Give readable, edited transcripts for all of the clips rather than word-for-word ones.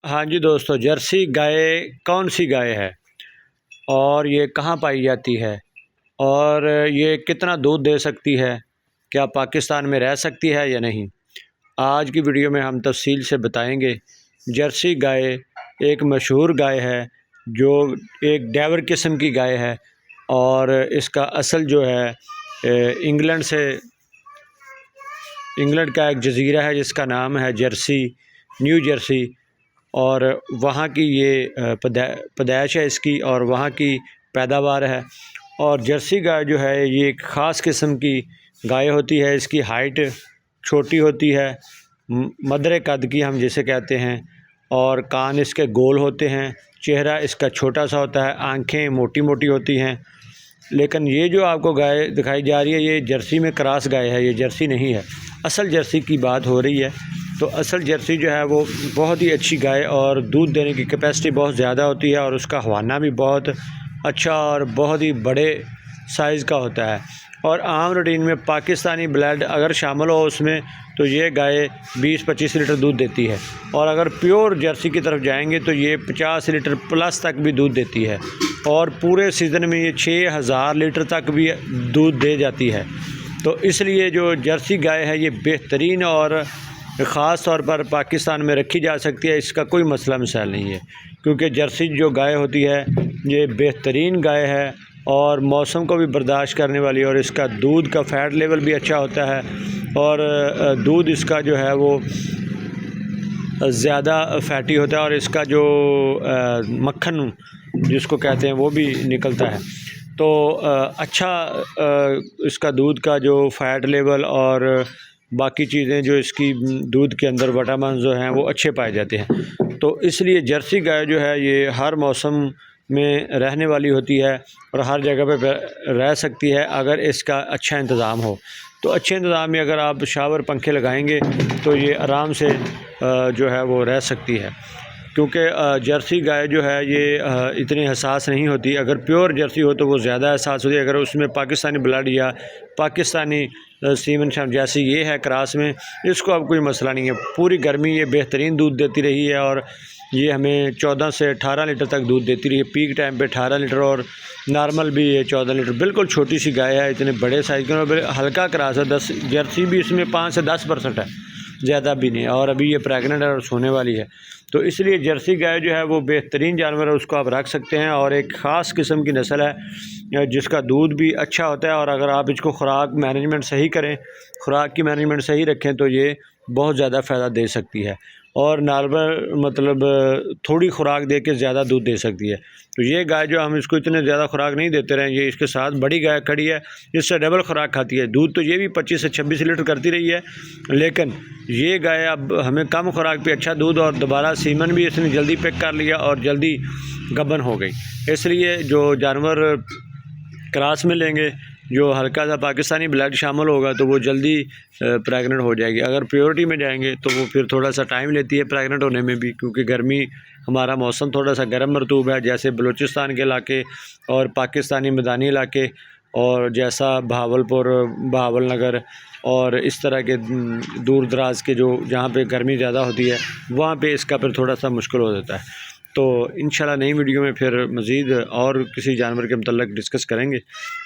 हाँ जी दोस्तों, जर्सी गाय कौन सी गाय है और ये कहाँ पाई जाती है और ये कितना दूध दे सकती है? क्या पाकिस्तान में रह सकती है या नहीं? आज की वीडियो में हम तफसील से बताएंगे। जर्सी गाय एक मशहूर गाय है जो एक डेवर किस्म की गाय है और इसका असल जो है इंग्लैंड का एक जज़ीरा है जिसका नाम है जर्सी, न्यू जर्सी। और वहाँ की ये पैदाइश है इसकी और वहाँ की पैदावार है। और जर्सी गाय जो है ये एक ख़ास किस्म की गाय होती है। इसकी हाइट छोटी होती है, मदरे कद की हम जिसे कहते हैं, और कान इसके गोल होते हैं, चेहरा इसका छोटा सा होता है, आँखें मोटी मोटी होती हैं। लेकिन ये जो आपको गाय दिखाई जा रही है ये जर्सी में क्रॉस गाय है, ये जर्सी नहीं है। असल जर्सी की बात हो रही है। तो असल जर्सी जो है वो बहुत ही अच्छी गाय और दूध देने की कैपेसिटी बहुत ज़्यादा होती है और उसका हवाना भी बहुत अच्छा और बहुत ही बड़े साइज़ का होता है। और आम रूटीन में पाकिस्तानी ब्लड अगर शामिल हो उसमें तो ये गाय 20-25 लीटर दूध देती है। और अगर प्योर जर्सी की तरफ जाएंगे तो ये 50 लीटर प्लस तक भी दूध देती है और पूरे सीज़न में ये 6000 लीटर तक भी दूध दे जाती है। तो इसलिए जो जर्सी गाय है ये बेहतरीन और ख़ास तौर पर पाकिस्तान में रखी जा सकती है, इसका कोई मसला मसाइल नहीं है। क्योंकि जर्सी जो गाय होती है ये बेहतरीन गाय है और मौसम को भी बर्दाश्त करने वाली है और इसका दूध का फ़ैट लेवल भी अच्छा होता है और दूध इसका जो है वो ज़्यादा फैटी होता है और इसका जो मक्खन जिसको कहते हैं वो भी निकलता है। तो अच्छा इसका दूध का जो फ़ैट लेवल और बाकी चीज़ें जो इसकी दूध के अंदर विटामिन जो हैं वो अच्छे पाए जाते हैं। तो इसलिए जर्सी गाय जो है ये हर मौसम में रहने वाली होती है और हर जगह पे रह सकती है अगर इसका अच्छा इंतज़ाम हो। तो अच्छे इंतज़ाम में अगर आप शावर पंखे लगाएंगे तो ये आराम से जो है वो रह सकती है। क्योंकि जर्सी गाय जो है ये इतनी हसास नहीं होती। अगर प्योर जर्सी हो तो वो ज़्यादा हसास होती है। अगर उसमें पाकिस्तानी ब्लड या पाकिस्तानी सीमन जैसी ये है क्रॉस में, इसको अब कोई मसला नहीं है। पूरी गर्मी ये बेहतरीन दूध देती रही है और ये हमें 14 से 18 लीटर तक दूध देती रही है। पीक टाइम पे 18 लीटर और नॉर्मल भी ये 14 लीटर। बिल्कुल छोटी सी गाय है, इतने बड़े साइज़ का हल्का क्रॉस है। 10 जर्सी भी इसमें 5 से 10% है, ज़्यादा भी नहीं। और अभी ये प्रेग्नेंट है और सोने वाली है। तो इसलिए जर्सी गाय जो है वो बेहतरीन जानवर है, उसको आप रख सकते हैं और एक ख़ास किस्म की नस्ल है जिसका दूध भी अच्छा होता है। और अगर आप इसको खुराक मैनेजमेंट सही करें, खुराक की मैनेजमेंट सही रखें तो ये बहुत ज़्यादा फ़ायदा दे सकती है और नॉर्मल मतलब थोड़ी खुराक दे के ज़्यादा दूध दे सकती है। तो ये गाय जो हम इसको इतने ज़्यादा खुराक नहीं देते रहें, ये इसके साथ बड़ी गाय खड़ी है इससे डबल खुराक खाती है। दूध तो ये भी 25 से 26 लीटर करती रही है, लेकिन ये गाय अब हमें कम खुराक पे अच्छा दूध और दोबारा सीमन भी इसने जल्दी पिक कर लिया और जल्दी गबन हो गई। इसलिए जो जानवर क्रॉस में लेंगे, जो हल्का सा पाकिस्तानी ब्लड शामिल होगा तो वो जल्दी प्रेग्नेंट हो जाएगी। अगर प्योरिटी में जाएंगे तो वो फिर थोड़ा सा टाइम लेती है प्रेग्नेंट होने में भी, क्योंकि गर्मी हमारा मौसम थोड़ा सा गर्म मरतूब है, जैसे बलूचिस्तान के इलाके और पाकिस्तानी मैदानी इलाके और जैसा भावलपुर, भावलनगर और इस तरह के दूर दराज के जो जहाँ पे गर्मी ज़्यादा होती है वहाँ पे इसका फिर थोड़ा सा मुश्किल हो जाता है। तो इंशाल्लाह नई वीडियो में फिर मज़ीद और किसी जानवर के मतलब डिस्कस करेंगे।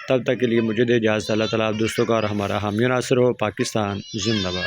तब तक के लिए मुझे दे इजाज़त। अल्लाह ताला आप दोस्तों का और हमारा हामी नासिर हो। पाकिस्तान जिंदाबाद।